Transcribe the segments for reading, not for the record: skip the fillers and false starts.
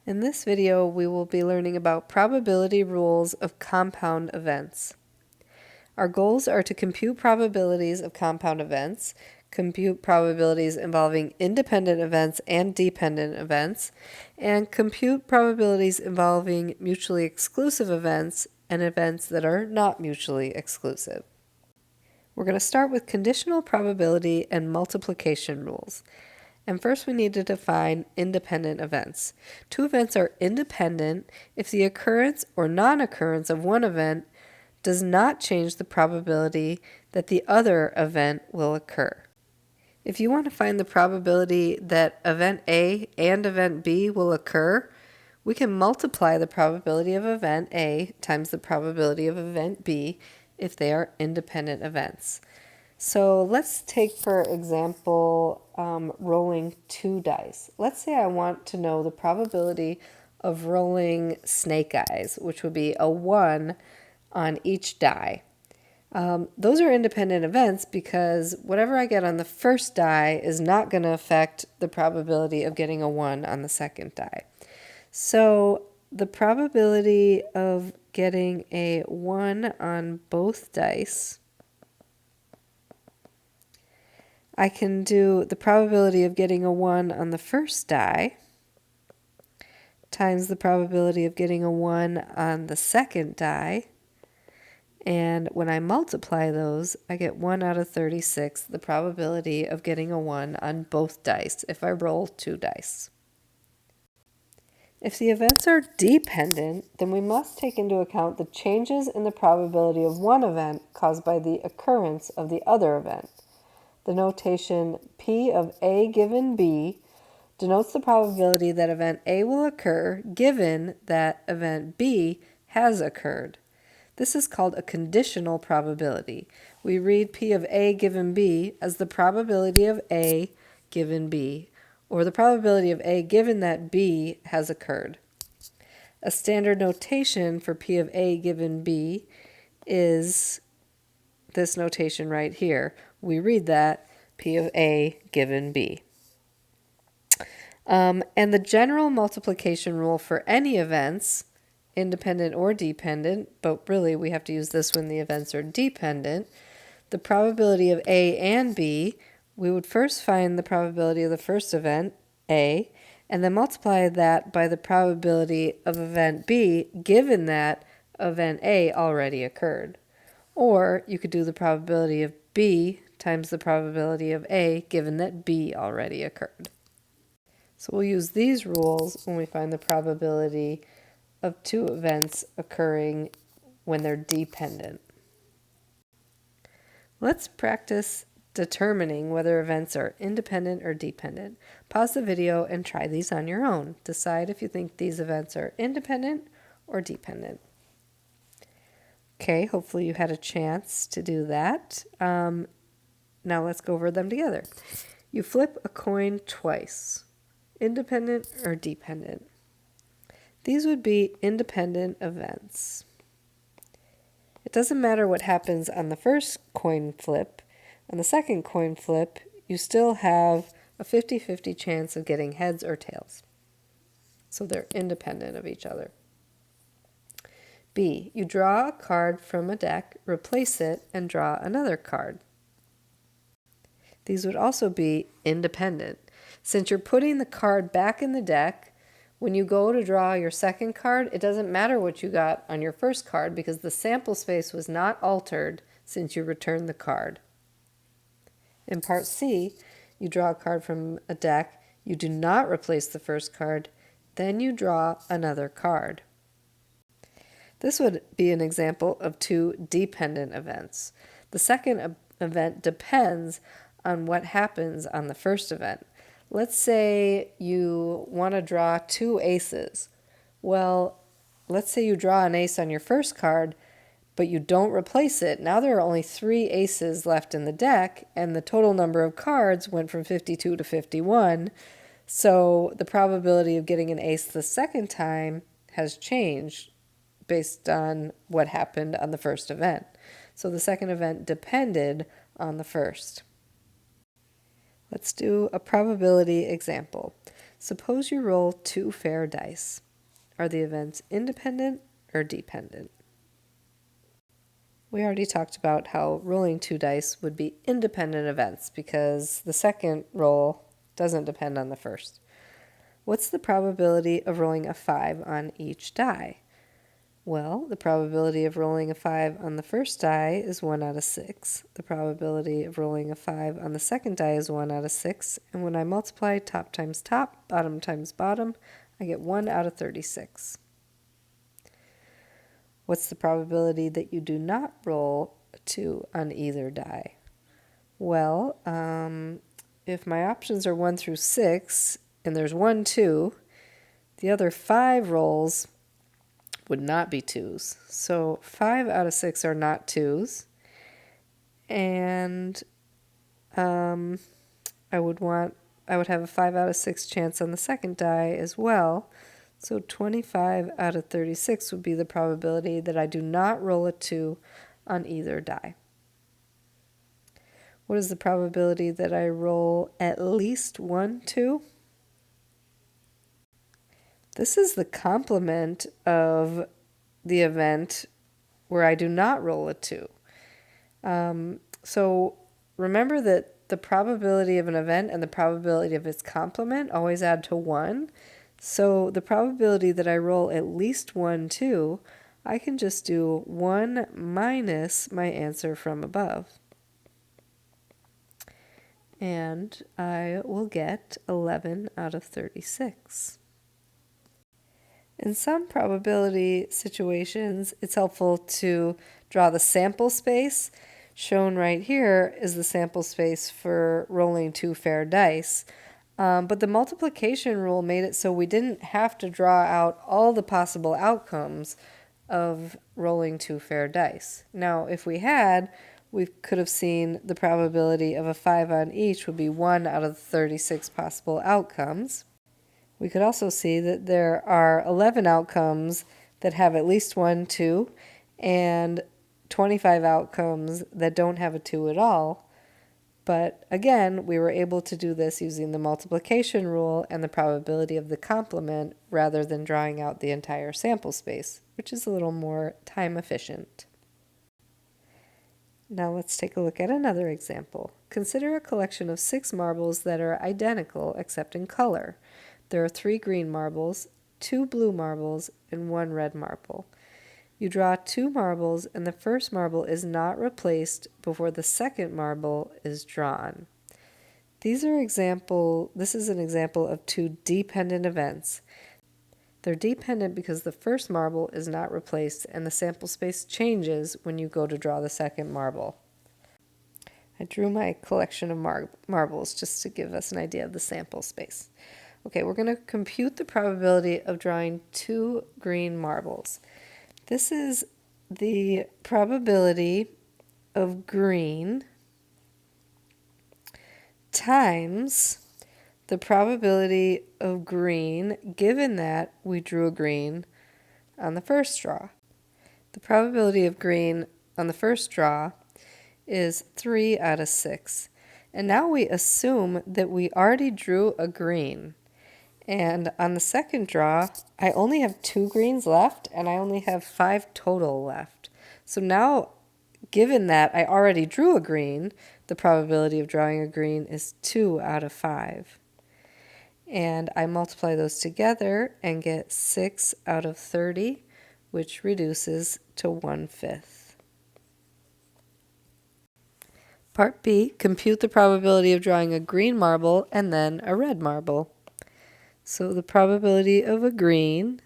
In this video, we will be learning about probability rules of compound events. Our goals are to compute probabilities of compound events, compute probabilities involving independent events and dependent events, and compute probabilities involving mutually exclusive events and events that are not mutually exclusive. We're going to start with conditional probability and multiplication rules. And first we need to define independent events. Two events are independent if the occurrence or non-occurrence of one event does not change the probability that the other event will occur. If you want to find the probability that event A and event B will occur, we can multiply the probability of event A times the probability of event B if they are independent events. So let's take, for example, rolling 2 dice. Let's say I want to know the probability of rolling snake eyes, which would be a 1 on each die. Those are independent events because whatever I get on the first die is not going to affect the probability of getting a 1 on the second die. So the probability of getting a 1 on both dice, I can do the probability of getting a 1 on the first die times the probability of getting a 1 on the second die. And when I multiply those, I get 1 out of 36, the probability of getting a 1 on both dice if I roll 2 dice. If the events are dependent, then we must take into account the changes in the probability of one event caused by the occurrence of the other event. The notation P of A given B denotes the probability that event A will occur given that event B has occurred. This is called a conditional probability. We read P of A given B as the probability of A given B, or the probability of A given that B has occurred. A standard notation for P of A given B is this notation right here. We read that P of A given B. And the general multiplication rule for any events, independent or dependent, but really we have to use this when the events are dependent, the probability of A and B, we would first find the probability of the first event, A, and then multiply that by the probability of event B, given that event A already occurred. Or you could do the probability of B times the probability of A, given that B already occurred. So we'll use these rules when we find the probability of two events occurring when they're dependent. Let's practice determining whether events are independent or dependent. Pause the video and try these on your own. Decide if you think these events are independent or dependent. Okay, hopefully you had a chance to do that. Now let's go over them together. You flip a coin twice. Independent or dependent? These would be independent events. It doesn't matter what happens on the first coin flip. On the second coin flip, you still have a 50-50 chance of getting heads or tails. So they're independent of each other. B, you draw a card from a deck, replace it, and draw another card. These would also be independent. Since you're putting the card back in the deck, when you go to draw your second card, it doesn't matter what you got on your first card because the sample space was not altered since you returned the card. In part C, you draw a card from a deck, you do not replace the first card, then you draw another card. This would be an example of two dependent events. The second event depends on what happens on the first event. Let's say you want to draw 2 aces. Well, let's say you draw an ace on your first card, but you don't replace it. Now there are only 3 aces left in the deck, and the total number of cards went from 52 to 51. So the probability of getting an ace the second time has changed based on what happened on the first event. So the second event depended on the first. Let's do a probability example. Suppose you roll 2 fair dice. Are the events independent or dependent? We already talked about how rolling 2 dice would be independent events because the second roll doesn't depend on the first. What's the probability of rolling a 5 on each die? Well, the probability of rolling a 5 on the first die is 1 out of 6. The probability of rolling a 5 on the second die is 1 out of 6. And when I multiply top times top, bottom times bottom, I get 1 out of 36. What's the probability that you do not roll a 2 on either die? Well, if my options are 1 through 6, and there's 1 2, the other 5 rolls would not be 2s. So 5 out of 6 are not 2s. And I would have a 5 out of 6 chance on the second die as well. So 25 out of 36 would be the probability that I do not roll a 2 on either die. What is the probability that I roll at least 1 2? This is the complement of the event where I do not roll a 2. So remember that the probability of an event and the probability of its complement always add to 1. So the probability that I roll at least 1 2, I can just do 1 minus my answer from above. And I will get 11 out of 36. In some probability situations, it's helpful to draw the sample space. Shown right here is the sample space for rolling 2 fair dice. But the multiplication rule made it so we didn't have to draw out all the possible outcomes of rolling 2 fair dice. Now, if we had, we could have seen the probability of a 5 on each would be 1 out of the 36 possible outcomes. We could also see that there are 11 outcomes that have at least 1 2 and 25 outcomes that don't have a 2 at all. But again, we were able to do this using the multiplication rule and the probability of the complement rather than drawing out the entire sample space, which is a little more time efficient. Now let's take a look at another example. Consider a collection of 6 marbles that are identical except in color. There are 3 green marbles, 2 blue marbles, and 1 red marble. You draw 2 marbles and the first marble is not replaced before the second marble is drawn. This is an example of 2 dependent events. They're dependent because the first marble is not replaced and the sample space changes when you go to draw the second marble. I drew my collection of marbles just to give us an idea of the sample space. Okay, we're going to compute the probability of drawing 2 green marbles. This is the probability of green times the probability of green given that we drew a green on the first draw. The probability of green on the first draw is 3 out of 6. And now we assume that we already drew a green. And on the second draw, I only have 2 greens left, and I only have 5 total left. So now, given that I already drew a green, the probability of drawing a green is 2 out of 5. And I multiply those together and get 6 out of 30, which reduces to 1/5. Part B, compute the probability of drawing a green marble and then a red marble. So the probability of a green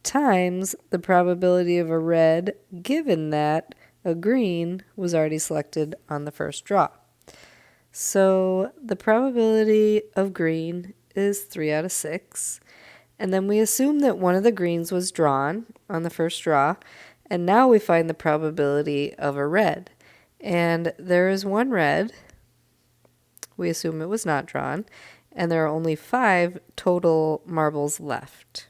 times the probability of a red, given that a green was already selected on the first draw. So the probability of green is 3 out of 6. And then we assume that one of the greens was drawn on the first draw. And now we find the probability of a red. And there is 1 red. We assume it was not drawn. And there are only 5 total marbles left.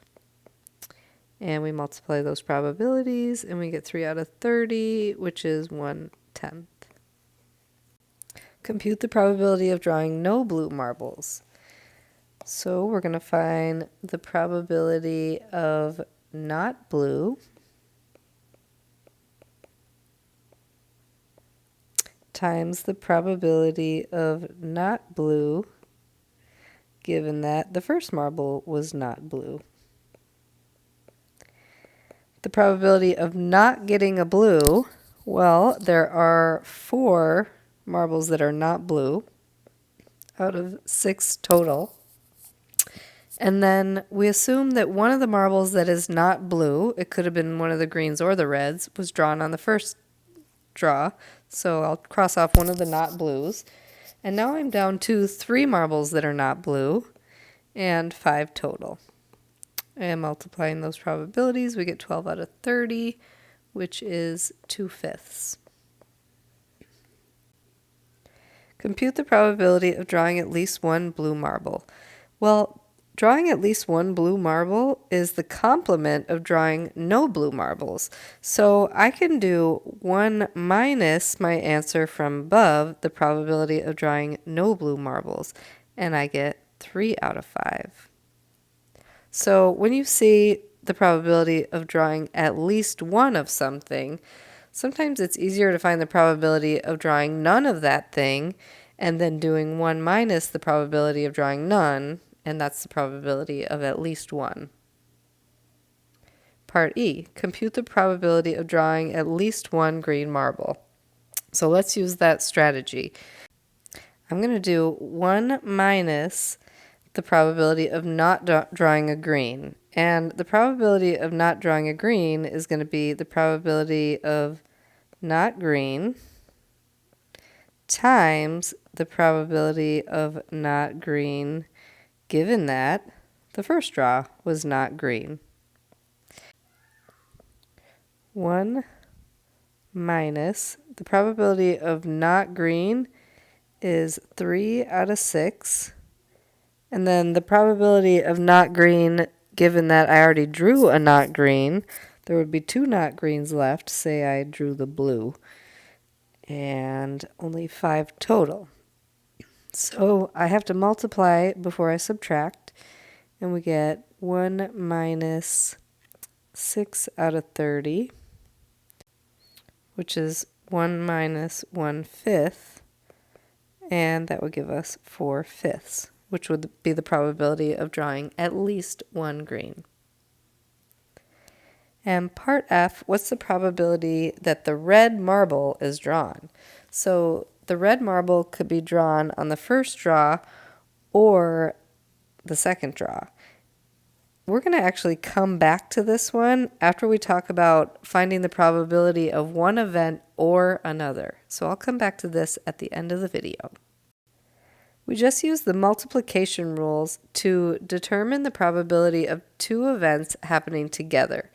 And we multiply those probabilities, and we get 3 out of 30, which is 1/10. Compute the probability of drawing no blue marbles. So we're going to find the probability of not blue times the probability of not blue, given that the first marble was not blue. The probability of not getting a blue, well, there are 4 marbles that are not blue out of 6 total. And then we assume that one of the marbles that is not blue, it could have been one of the greens or the reds, was drawn on the first draw. So I'll cross off one of the not blues. And now I'm down to 3 marbles that are not blue and 5 total. And multiplying those probabilities, we get 12 out of 30, which is 2/5. Compute the probability of drawing at least one blue marble. Well, drawing at least one blue marble is the complement of drawing no blue marbles. So I can do 1 minus my answer from above, the probability of drawing no blue marbles, and I get 3 out of 5. So when you see the probability of drawing at least one of something, sometimes it's easier to find the probability of drawing none of that thing and then doing 1 minus the probability of drawing none, and that's the probability of at least one. Part E, compute the probability of drawing at least one green marble. So let's use that strategy. I'm going to do 1 minus the probability of not drawing a green. And the probability of not drawing a green is going to be the probability of not green times the probability of not green, given that the first draw was not green. 1 minus the probability of not green is 3 out of 6. And then the probability of not green, given that I already drew a not green, there would be 2 not greens left. Say I drew the blue. And only 5 total. So I have to multiply before I subtract. And we get 1 minus 6 out of 30, which is 1 minus 1/5. And that would give us 4/5, which would be the probability of drawing at least one green. And part F, what's the probability that the red marble is drawn? So the red marble could be drawn on the first draw or the second draw. We're going to actually come back to this one after we talk about finding the probability of one event or another. So I'll come back to this at the end of the video. We just used the multiplication rules to determine the probability of 2 events happening together,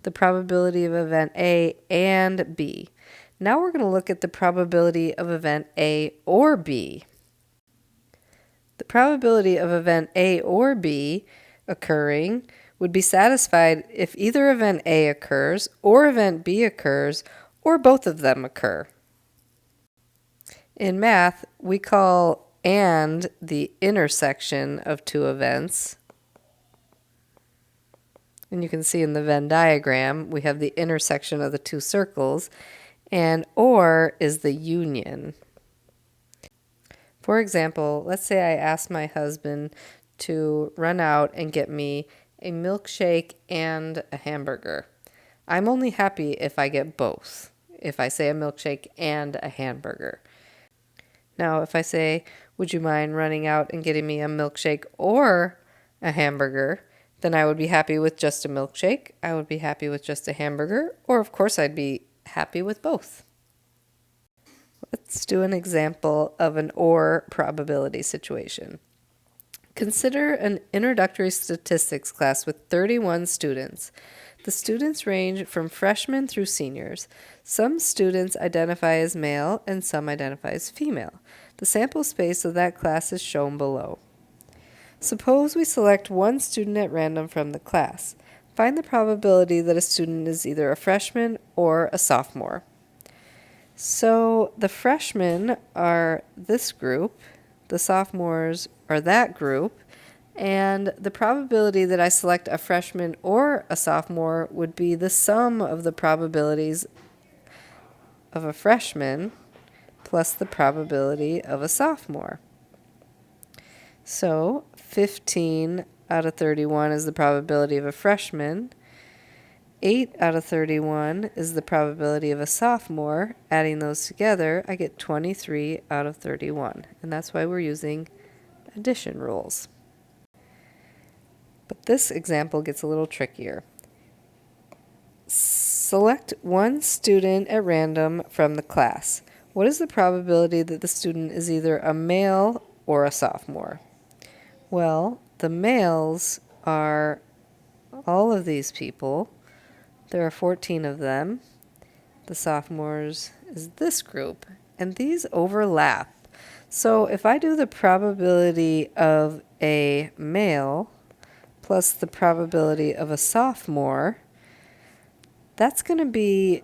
the probability of event A and B. Now we're going to look at the probability of event A or B. The probability of event A or B occurring would be satisfied if either event A occurs or event B occurs or both of them occur. In math, we call and the intersection of 2 events. And you can see in the Venn diagram, we have the intersection of the 2 circles, and or is the union. For example, let's say I ask my husband to run out and get me a milkshake and a hamburger. I'm only happy if I get both, if I say a milkshake and a hamburger. Now, if I say, would you mind running out and getting me a milkshake or a hamburger, then I would be happy with just a milkshake, I would be happy with just a hamburger, or of course I'd be happy with both. Let's do an example of an or probability situation. Consider an introductory statistics class with 31 students. The students range from freshmen through seniors. Some students identify as male and some identify as female. The sample space of that class is shown below. Suppose we select one student at random from the class. Find the probability that a student is either a freshman or a sophomore. So the freshmen are this group, the sophomores are that group, And the probability that I select a freshman or a sophomore would be the sum of the probabilities of a freshman plus the probability of a sophomore. So 15 out of 31 is the probability of a freshman. 8 out of 31 is the probability of a sophomore. Adding those together, I get 23 out of 31. And that's why we're using addition rules. But this example gets a little trickier. Select one student at random from the class. What is the probability that the student is either a male or a sophomore? Well, the males are all of these people. There are 14 of them. The sophomores is this group, and these overlap. So if I do the probability of a male plus the probability of a sophomore, that's going to be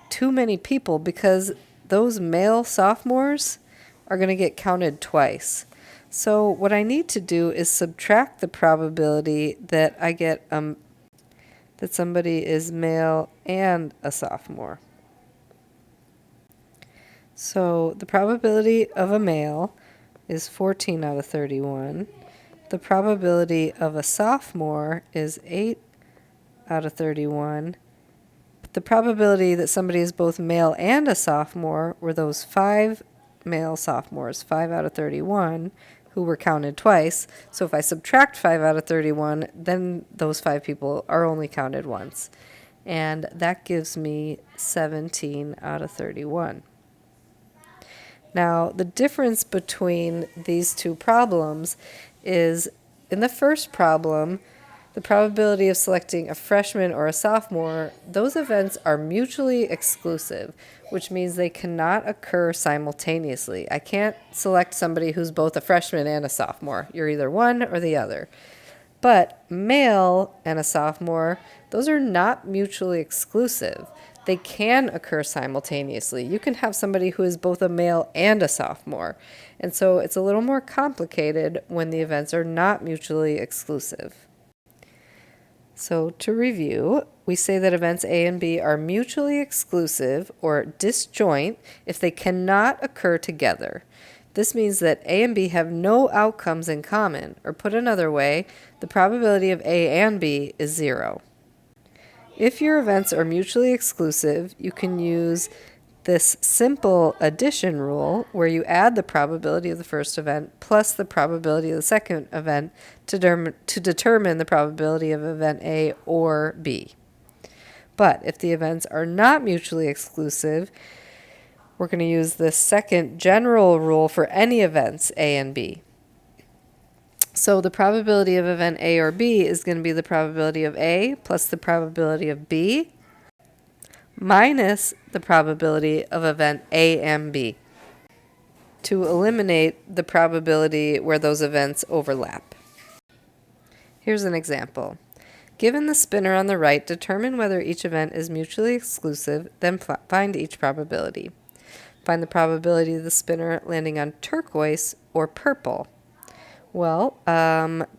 too many people because those male sophomores are going to get counted twice. So what I need to do is subtract the probability that I get that somebody is male and a sophomore. So the probability of a male is 14 out of 31. The probability of a sophomore is 8 out of 31. The probability that somebody is both male and a sophomore were those 5 male sophomores, 5 out of 31, who were counted twice. So if I subtract 5 out of 31, then those 5 people are only counted once. And that gives me 17 out of 31. Now, the difference between these two problems is in the first problem, the probability of selecting a freshman or a sophomore, those events are mutually exclusive, which means they cannot occur simultaneously. I can't select somebody who's both a freshman and a sophomore. You're either one or the other. But male and a sophomore, those are not mutually exclusive. They can occur simultaneously. You can have somebody who is both a male and a sophomore. And so it's a little more complicated when the events are not mutually exclusive. So to review, we say that events A and B are mutually exclusive or disjoint if they cannot occur together. This means that A and B have no outcomes in common, or put another way, the probability of A and B is 0. If your events are mutually exclusive, you can use this simple addition rule where you add the probability of the first event plus the probability of the second event to determine the probability of event A or B. But if the events are not mutually exclusive, we're going to use this second general rule for any events A and B. So the probability of event A or B is going to be the probability of A plus the probability of B minus the probability of event A and B to eliminate the probability where those events overlap. Here's an example. Given the spinner on the right, determine whether each event is mutually exclusive, then find each probability. Find the probability of the spinner landing on turquoise or purple. Well,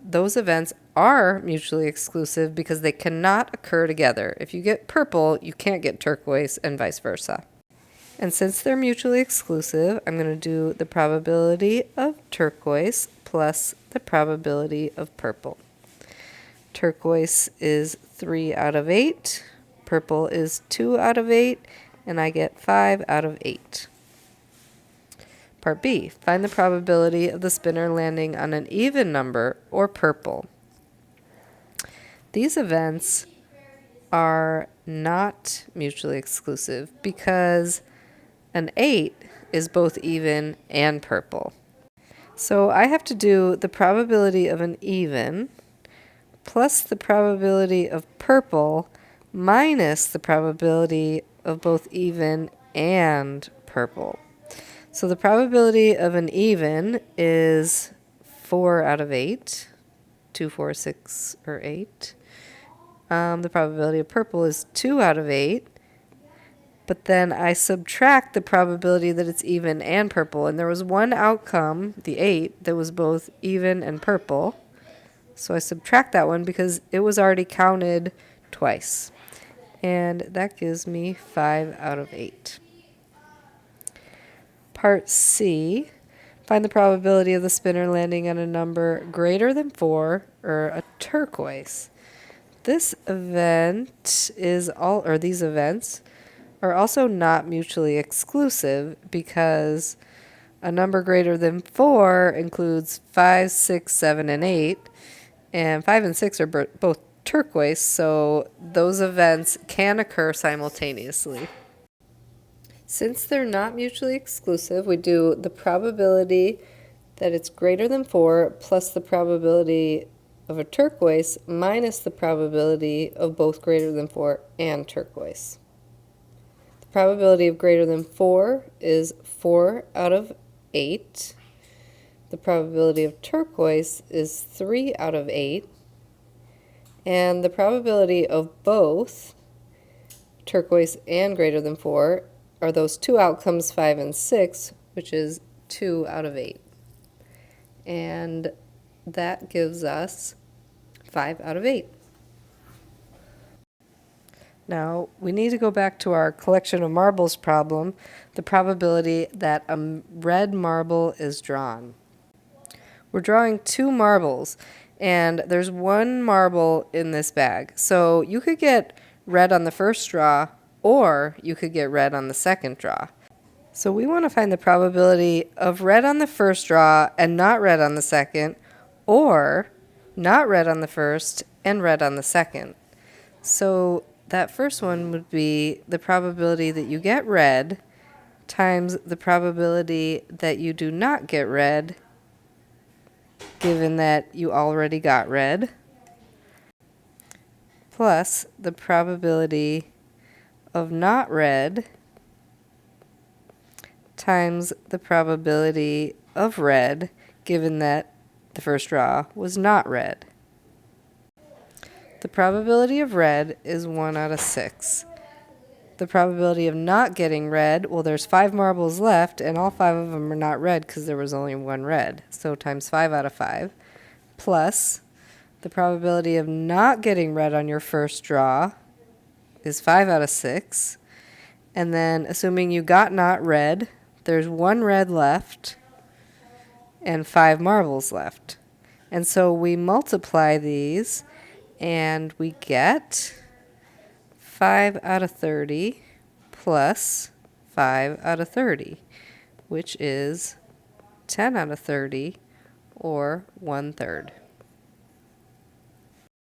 those events are mutually exclusive because they cannot occur together. If you get purple, you can't get turquoise and vice versa. And since they're mutually exclusive, I'm going to do the probability of turquoise plus the probability of purple. Turquoise is 3 out of 8, purple is 2 out of 8, and I get 5 out of 8. Part B, find the probability of the spinner landing on an even number or purple. These events are not mutually exclusive because an 8 is both even and purple. So I have to do the probability of an even plus the probability of purple minus the probability of both even and purple. So the probability of an even is 4 out of 8, 2, 4, 6, or 8. The probability of purple is 2 out of 8. But then I subtract the probability that it's even and purple. And there was one outcome, the 8, that was both even and purple. So I subtract that one because it was already counted twice. And that gives me 5 out of 8. Part C, find the probability of the spinner landing on a number greater than 4 or a turquoise. This event these events are also not mutually exclusive because a number greater than 4 includes 5, 6, 7, and 8, and 5 and 6 are both turquoise, so those events can occur simultaneously. Since they're not mutually exclusive, we do the probability that it's greater than 4 plus the probability of a turquoise minus the probability of both greater than 4 and turquoise. The probability of greater than 4 is 4 out of 8. The probability of turquoise is 3 out of 8. And the probability of both turquoise and greater than 4 are those two outcomes, 5 and 6, which is 2 out of 8. And that gives us 5 out of 8. Now, we need to go back to our collection of marbles problem, the probability that a red marble is drawn. We're drawing 2 marbles, and there's 1 marble in this bag. So you could get red on the first draw, or you could get red on the second draw. So we want to find the probability of red on the first draw and not red on the second, or not red on the first and red on the second. So that first one would be the probability that you get red times the probability that you do not get red, given that you already got red, plus the probability of not red times the probability of red, given that the first draw was not red. The probability of red is 1 out of 6. The probability of not getting red, well, there's 5 marbles left, and all 5 of them are not red because there was only 1 red. So times 5 out of 5, plus the probability of not getting red on your first draw is 5 out of 6. And then assuming you got not red, there's 1 red left and 5 marbles left. And so we multiply these and we get 5 out of 30 plus 5 out of 30, which is 10 out of 30, or 1/3.